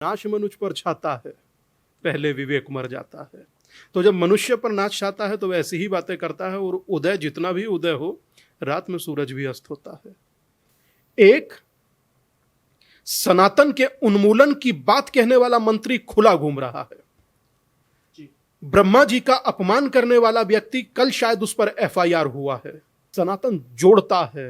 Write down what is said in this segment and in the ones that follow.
नाश मनुष्य पर छाता है, पहले विवेक मर जाता है। तो जब मनुष्य पर नाश छाता है तो वह ऐसी ही बातें करता है, और उदय जितना भी उदय हो, रात में सूरज भी अस्त होता है। एक सनातन के उन्मूलन की बात कहने वाला मंत्री खुला घूम रहा है। ब्रह्मा जी का अपमान करने वाला व्यक्ति, कल शायद उस पर एफआईआर हुआ है। सनातन जोड़ता है,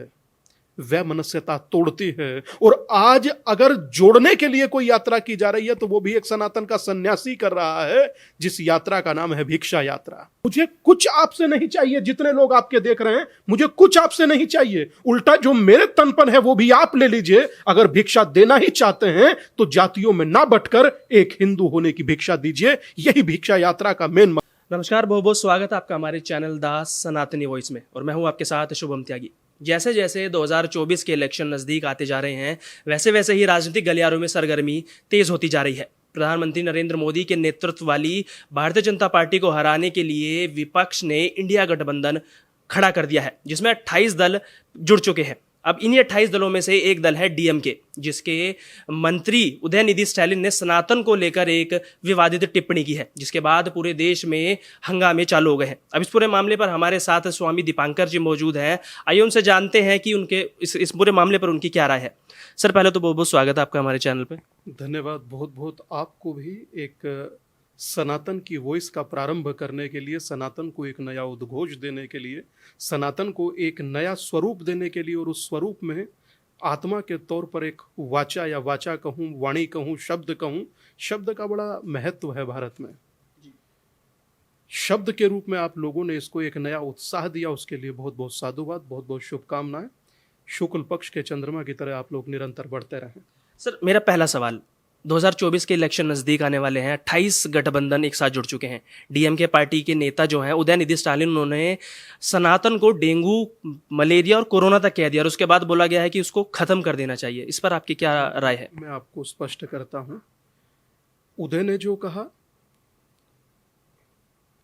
वह मनुष्यता तोड़ती है। और आज अगर जोड़ने के लिए कोई यात्रा की जा रही है तो वो भी एक सनातन का सन्यासी कर रहा है, जिस यात्रा का नाम है भिक्षा यात्रा। मुझे कुछ आपसे नहीं चाहिए, जितने लोग आपके देख रहे हैं, मुझे कुछ आपसे नहीं चाहिए। उल्टा जो मेरे तनपन है वो भी आप ले लीजिए। अगर भिक्षा देना ही चाहते हैं तो जातियों में ना बंटकर एक हिंदू होने की भिक्षा दीजिए। यही भिक्षा यात्रा का मेन। नमस्कार, बहुत बहुत स्वागत है आपका हमारे चैनल द सनातनी वॉइस में, और मैं हूं आपके साथ शुभम त्यागी। जैसे जैसे 2024 के इलेक्शन नज़दीक आते जा रहे हैं, वैसे वैसे ही राजनीतिक गलियारों में सरगर्मी तेज होती जा रही है। प्रधानमंत्री नरेंद्र मोदी के नेतृत्व वाली भारतीय जनता पार्टी को हराने के लिए विपक्ष ने इंडिया गठबंधन खड़ा कर दिया है, जिसमें 28 दल जुड़ चुके हैं। अब इन्हीं 28 दलों में से एक दल है डीएमके, जिसके मंत्री उदयनिधि स्टैलिन ने सनातन को लेकर एक विवादित टिप्पणी की है, जिसके बाद पूरे देश में हंगामे चालू हो गए हैं। अब इस पूरे मामले पर हमारे साथ स्वामी दीपांकर जी मौजूद हैं। आइए उनसे जानते हैं कि उनके इस पूरे मामले पर उनकी क्या राय है। सर, पहले तो बहुत बहुत स्वागत है आपका हमारे चैनल पर। धन्यवाद, बहुत बहुत आपको भी। एक सनातन की वॉइस का प्रारंभ करने के लिए, सनातन को एक नया उद्घोष देने के लिए, सनातन को एक नया स्वरूप देने के लिए, और उस स्वरूप में आत्मा के तौर पर एक वाचा या वाचा कहूँ, वाणी कहूँ, शब्द कहूँ, शब्द का बड़ा महत्व है भारत में। शब्द के रूप में आप लोगों ने इसको एक नया उत्साह दिया, उसके लिए बहुत बहुत साधुवाद, बहुत बहुत शुभकामनाएं। शुक्ल पक्ष के चंद्रमा की तरह आप लोग निरंतर बढ़ते रहें। सर, मेरा पहला सवाल, 2024 के इलेक्शन नज़दीक आने वाले हैं। 28 गठबंधन एक साथ जुड़ चुके हैं। डीएमके पार्टी के नेता जो हैं उदयनिधि स्टालिन, उन्होंने सनातन को डेंगू, मलेरिया और कोरोना तक कह दिया, और उसके बाद बोला गया है कि उसको खत्म कर देना चाहिए। इस पर आपकी क्या राय है? मैं आपको स्पष्ट करता हूं। उदय ने जो कहा,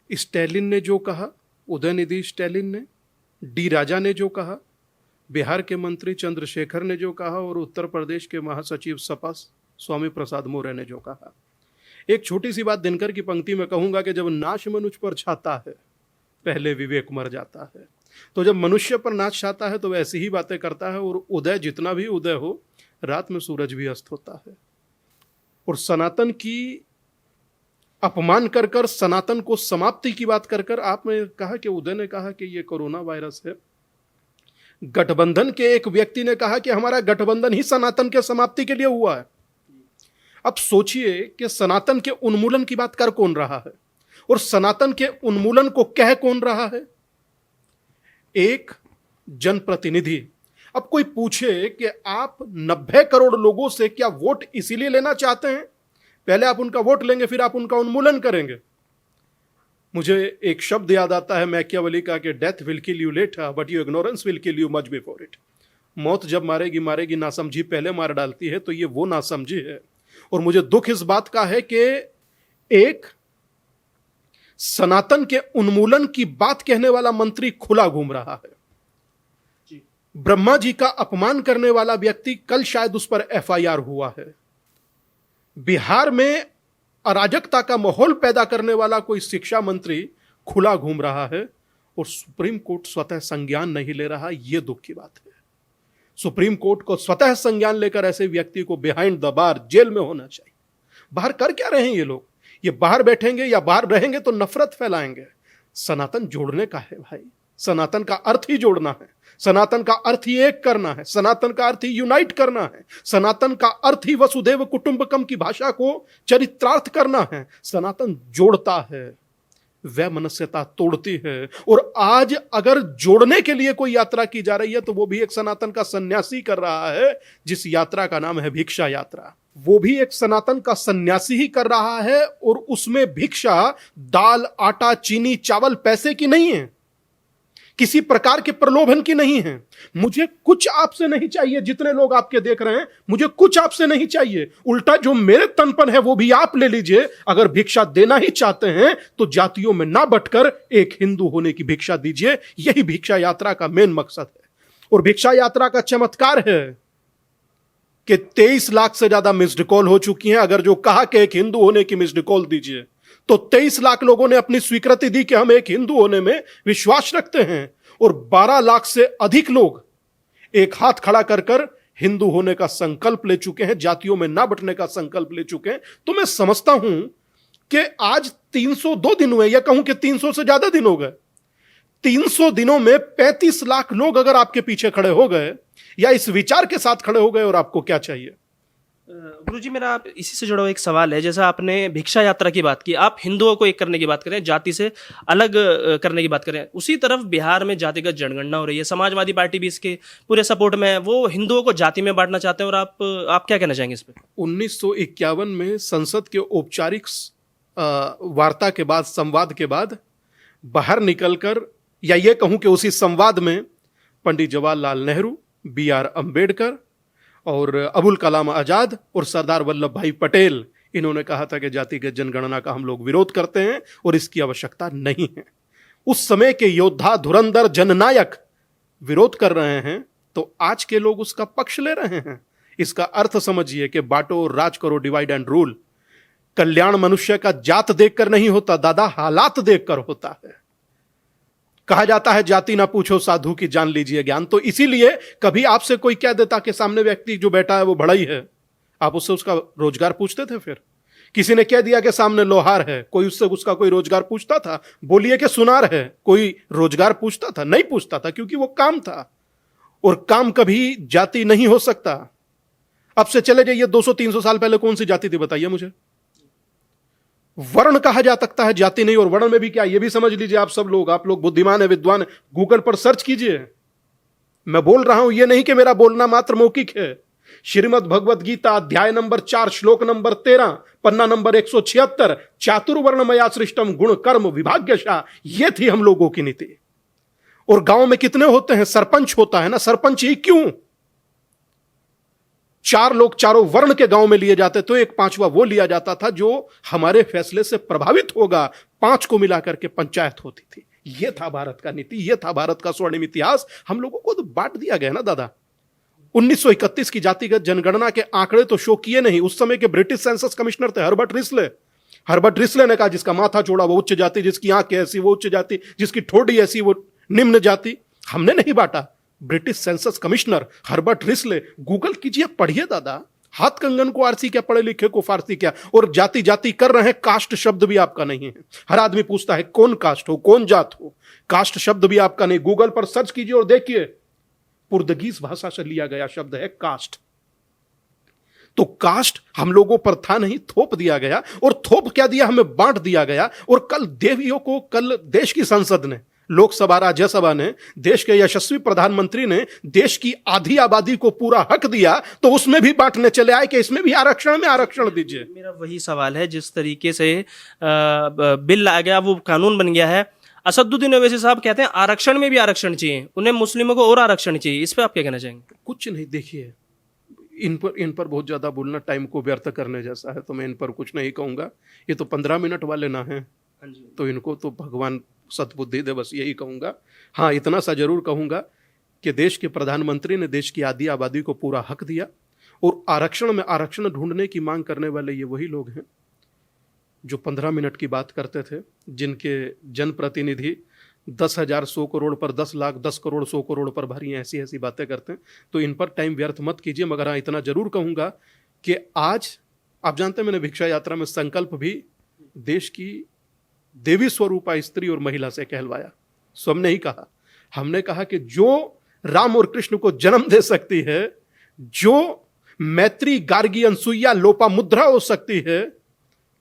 स्टैलिन ने जो कहा, उदयनिधि स्टैलिन ने, डी राजा ने जो कहा, बिहार के मंत्री चंद्रशेखर ने जो कहा, और उत्तर प्रदेश के महासचिव सपा स्वामी प्रसाद मौर्य ने जो कहा। एक छोटी सी बात दिनकर की पंक्ति में कहूंगा कि जब नाश मनुष्य पर छाता है, पहले विवेक मर जाता है। तो जब मनुष्य पर नाश छाता है तो वह ऐसी ही बातें करता है, और उदय जितना भी उदय हो, रात में सूरज भी अस्त होता है। और सनातन की अपमान कर कर, सनातन को समाप्ति की बात कर कर, आपने कहा कि उदय ने कहा कि ये कोरोना वायरस है। गठबंधन के एक व्यक्ति ने कहा कि हमारा गठबंधन ही सनातन के समाप्ति के लिए हुआ है। अब सोचिए कि सनातन के उन्मूलन की बात कर कौन रहा है, और सनातन के उन्मूलन को कह कौन रहा है? एक जनप्रतिनिधि। अब कोई पूछे कि आप 90 करोड़ लोगों से क्या वोट इसीलिए लेना चाहते हैं? पहले आप उनका वोट लेंगे, फिर आप उनका उन्मूलन करेंगे। मुझे एक शब्द याद आता है मैकियावेली का कि death will kill you later but your ignorance will kill you much before it. मौत जब मारेगी मारेगी, नासमझी पहले मार डालती है। तो ये वो नासमझी है। और मुझे दुख इस बात का है कि एक सनातन के उन्मूलन की बात कहने वाला मंत्री खुला घूम रहा है। ब्रह्मा जी का अपमान करने वाला व्यक्ति, कल शायद उस पर एफआईआर हुआ है। बिहार में अराजकता का माहौल पैदा करने वाला कोई शिक्षा मंत्री खुला घूम रहा है, और सुप्रीम कोर्ट स्वतः संज्ञान नहीं ले रहा। यह दुख की बात है। सुप्रीम कोर्ट को स्वतः संज्ञान लेकर ऐसे व्यक्ति को बिहाइंड द बार, जेल में होना चाहिए। बाहर कर क्या रहे हैं ये लोग? ये बाहर बैठेंगे या बाहर रहेंगे तो नफरत फैलाएंगे। सनातन जोड़ने का है भाई। सनातन का अर्थ ही जोड़ना है। सनातन का अर्थ ही एक करना है। सनातन का अर्थ ही यूनाइट करना है। सनातन का अर्थ ही वसुधैव कुटुंबकम की भाषा को चरित्रार्थ करना है। सनातन जोड़ता है, वह मनुष्यता तोड़ती है। और आज अगर जोड़ने के लिए कोई यात्रा की जा रही है तो वो भी एक सनातन का सन्यासी कर रहा है, जिस यात्रा का नाम है भिक्षा यात्रा। वो भी एक सनातन का सन्यासी ही कर रहा है, और उसमें भिक्षा दाल, आटा, चीनी, चावल, पैसे की नहीं है, किसी प्रकार के प्रलोभन की नहीं है। मुझे कुछ आपसे नहीं चाहिए, जितने लोग आपके देख रहे हैं, मुझे कुछ आपसे नहीं चाहिए। उल्टा जो मेरे तनपन है वो भी आप ले लीजिए। अगर भिक्षा देना ही चाहते हैं तो जातियों में ना बंटकर एक हिंदू होने की भिक्षा दीजिए। यही भिक्षा यात्रा का मेन मकसद है। और भिक्षा यात्रा का चमत्कार है कि 23 लाख से ज्यादा मिस्ड कॉल हो चुकी हैं। अगर जो कहा कि एक हिंदू होने की मिस्ड कॉल दीजिए, तो 23 लाख लोगों ने अपनी स्वीकृति दी कि हम एक हिंदू होने में विश्वास रखते हैं, और 12 लाख से अधिक लोग एक हाथ खड़ा कर कर हिंदू होने का संकल्प ले चुके हैं, जातियों में ना बंटने का संकल्प ले चुके हैं। तो मैं समझता हूं कि आज 302 दिन हुए, या कहूं कि 300 से ज्यादा दिन हो गए। 300 दिनों में 35 लाख लोग अगर आपके पीछे खड़े हो गए या इस विचार के साथ खड़े हो गए, और आपको क्या चाहिए? गुरुजी, मेरा आप इसी से जुड़ा हुआ एक सवाल है। जैसा आपने भिक्षा यात्रा की बात की, आप हिंदुओं को एक करने की बात करें, जाति से अलग करने की बात करें, उसी तरफ बिहार में जातिगत जनगणना हो रही है। समाजवादी पार्टी भी इसके पूरे सपोर्ट में है, वो हिंदुओं को जाति में बांटना चाहते हैं। और आप क्या कहना चाहेंगे इस पर? 1951 में संसद के औपचारिक वार्ता के बाद, संवाद के बाद बाहर निकलकर, या ये कहूं कि उसी संवाद में पंडित जवाहरलाल नेहरू, BR अम्बेडकर और अबुल कलाम आजाद और सरदार वल्लभ भाई पटेल, इन्होंने कहा था कि जातिगत जनगणना का हम लोग विरोध करते हैं और इसकी आवश्यकता नहीं है। उस समय के योद्धा, धुरंधर, जननायक विरोध कर रहे हैं, तो आज के लोग उसका पक्ष ले रहे हैं। इसका अर्थ समझिए कि बांटो, राज करो, डिवाइड एंड रूल। कल्याण मनुष्य का जात देखकर नहीं होता दादा, हालात देखकर होता है। कहा जाता है जाति ना पूछो साधु की, जान लीजिए ज्ञान। तो इसीलिए कभी आपसे कोई कह देता कि सामने व्यक्ति जो बैठा है वो बड़ा ही है, आप उससे उसका रोजगार पूछते थे? फिर किसी ने कह दिया कि सामने लोहार है, कोई उससे उसका कोई रोजगार पूछता था? बोलिए कि सुनार है, कोई रोजगार पूछता था? नहीं पूछता था, क्योंकि वो काम था, और काम कभी जाति नहीं हो सकता। अब से चले जाइए 200-300 साल पहले कौन सी जाति थी, बताइए मुझे। वर्ण कहा जा सकता है, जाति नहीं। और वर्ण में भी क्या, यह भी समझ लीजिए आप सब लोग, आप लोग बुद्धिमान है, विद्वान है, गूगल पर सर्च कीजिए। मैं बोल रहा हूं, यह नहीं कि मेरा बोलना मात्र मौखिक है। श्रीमद् भगवत गीता अध्याय नंबर 4 श्लोक नंबर 13 पन्ना नंबर 176, चातुर्वर्णमया सृष्टम गुण कर्म विभाग्यशा, यह थी हम लोगों की नीति। और गांव में कितने होते हैं? सरपंच होता है ना। सरपंच ही क्यों? 4 लोग चारों वर्ण के गांव में लिए जाते, तो एक 5वां वो लिया जाता था जो हमारे फैसले से प्रभावित होगा। 5 को मिलाकर के पंचायत होती थी। यह था भारत का नीति, यह था भारत का स्वर्णिम इतिहास। हम लोगों को तो बांट दिया गया ना दादा। 1931 की जातिगत जनगणना के आंकड़े तो शो किए नहीं। उस समय के ब्रिटिश सेंसस कमिश्नर थे हर्बर्ट रिस्ले। हर्बर्ट रिस्ले ने कहा जिसका माथा चौड़ा वो उच्च जाति, जिसकी आंखें ऐसी वो उच्च जाति, जिसकी ठोड़ी ऐसी वो निम्न जाति। हमने नहीं बांटा, British census commissioner Herbert Risley. Google कीजिए, पढ़िए दादा। हाथ कंगन को आरसी क्या, पढ़े लिखे को फारसी क्या। और जाति जाति कर रहे हैं, कास्ट शब्द भी आपका नहीं है। हर आदमी पूछता है कौन कास्ट हो, कौन जात हो। कास्ट शब्द भी आपका नहीं। गूगल पर सर्च कीजिए और देखिए, पुर्तगीज भाषा से लिया गया शब्द है कास्ट। तो कास्ट हम लोगों पर था नहीं, थोप दिया गया। और थोप क्या दिया, हमें बांट दिया गया। और कल देवियों को, कल देश की संसद ने, लोकसभा, राज्यसभा ने, देश के यशस्वी प्रधानमंत्री ने देश की आधी आबादी को पूरा हक दिया, तो उसमें भी बांटने चले आए कि इसमें भी आरक्षण में आरक्षण दीजिए। मेरा वही सवाल है, जिस तरीके से बिल आ गया, वो कानून बन गया है। असदुद्दीन ओवैसी साहब कहते हैं आरक्षण में भी आरक्षण चाहिए, उन्हें मुस्लिमों को और आरक्षण चाहिए। इस पर आप क्या कहना चाहेंगे? कुछ नहीं, देखिए इन पर बहुत ज्यादा बोलना टाइम को व्यर्थ करने जैसा है, तो मैं इन पर कुछ नहीं कहूंगा। ये तो 15 मिनट वाले ना हैं, तो इनको तो भगवान सद्बुद्धि दे, बस यही कहूंगा। हाँ, इतना सा जरूर कहूंगा कि देश के प्रधानमंत्री ने देश की आधी आबादी को पूरा हक दिया। और आरक्षण में आरक्षण ढूंढने की मांग करने वाले ये वही लोग हैं जो 15 मिनट की बात करते थे, जिनके जनप्रतिनिधि 10,000 100 करोड़ पर 10 लाख 10 करोड़ 100 करोड़ पर भरी हैं, ऐसी ऐसी बातें करते हैं। तो इन पर टाइम व्यर्थ मत कीजिए। मगर हाँ, इतना जरूर कहूंगा कि आज आप जानते हैं, मैंने भिक्षा यात्रा में संकल्प भी देश की देवी स्वरूपा स्त्री और महिला से कहलवाया। सो हमने ही कहा, हमने कहा कि जो राम और कृष्ण को जन्म दे सकती है, जो मैत्री, गार्गी, अनसुईया, लोपामुद्रा हो सकती है,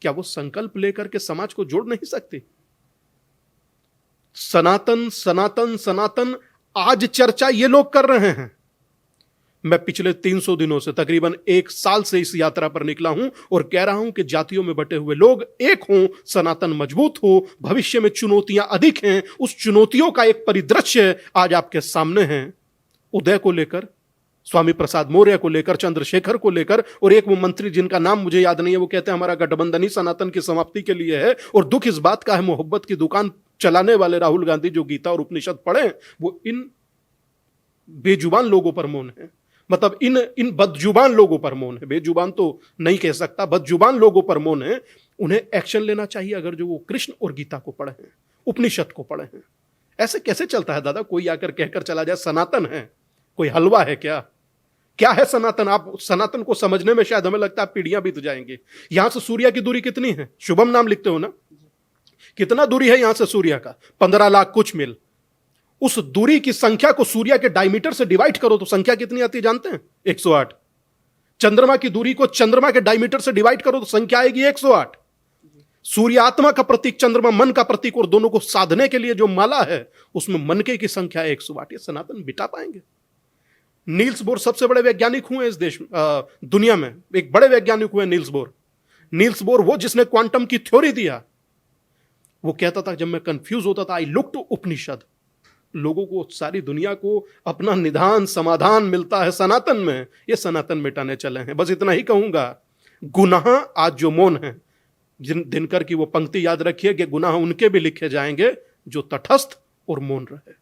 क्या वो संकल्प लेकर के समाज को जोड़ नहीं सकती? सनातन सनातन सनातन आज चर्चा ये लोग कर रहे हैं। मैं पिछले 300 दिनों से, तकरीबन 1 साल से इस यात्रा पर निकला हूं और कह रहा हूं कि जातियों में बटे हुए लोग एक हों, सनातन मजबूत हो। भविष्य में चुनौतियां अधिक हैं, उस चुनौतियों का एक परिदृश्य आज आपके सामने है। उदय को लेकर, स्वामी प्रसाद मौर्य को लेकर, चंद्रशेखर को लेकर, और एक वो मंत्री जिनका नाम मुझे याद नहीं है, वो कहते हैं हमारा गठबंधन ही सनातन की समाप्ति के लिए है। और दुख इस बात का है, मोहब्बत की दुकान चलाने वाले राहुल गांधी जो गीता और उपनिषद पढ़े, वो इन बेजुबान लोगों पर मौन है। मतलब इन बदजुबान लोगों पर मौन है, बेजुबान तो नहीं कह सकता, बदजुबान लोगों पर मौन है। उन्हें एक्शन लेना चाहिए अगर जो वो कृष्ण और गीता को पढ़े हैं, उपनिषद को पढ़े हैं। ऐसे कैसे चलता है दादा, कोई आकर कहकर चला जाए सनातन है, कोई हलवा है क्या? क्या है सनातन? आप सनातन को समझने में शायद हमें लगता है पीढ़ियां बीत जाएंगी। यहां से सूर्य की दूरी कितनी है? शुभम नाम लिखते हो ना, कितना दूरी है यहां से सूर्य का? 15 लाख कुछ मील। उस दूरी की संख्या को सूर्य के डायमीटर से डिवाइड करो तो संख्या कितनी आती है जानते हैं? 108। चंद्रमा की दूरी को चंद्रमा के डायमीटर से डिवाइड करो तो संख्या आएगी 108। सूर्य आत्मा का प्रतीक, चंद्रमा मन का प्रतीक, और दोनों को साधने के लिए जो माला है उसमें मनके की संख्या 108। ये सनातन बिटा पाएंगे? नील्स बोर सबसे बड़े वैज्ञानिक हुए इस देश दुनिया में, एक बड़े वैज्ञानिक हुए नील्स बोर। नील्स बोर वो जिसने क्वांटम की थ्योरी दिया। वो कहता था जब मैं कंफ्यूज होता था, आई लुक टू उपनिषद। लोगों को, सारी दुनिया को अपना निदान समाधान मिलता है सनातन में। ये सनातन मिटाने चले हैं। बस इतना ही कहूंगा, गुनाह आज जो मौन है, जिन दिनकर की वो पंक्ति याद रखिए कि गुनाह उनके भी लिखे जाएंगे जो तटस्थ और मौन रहे।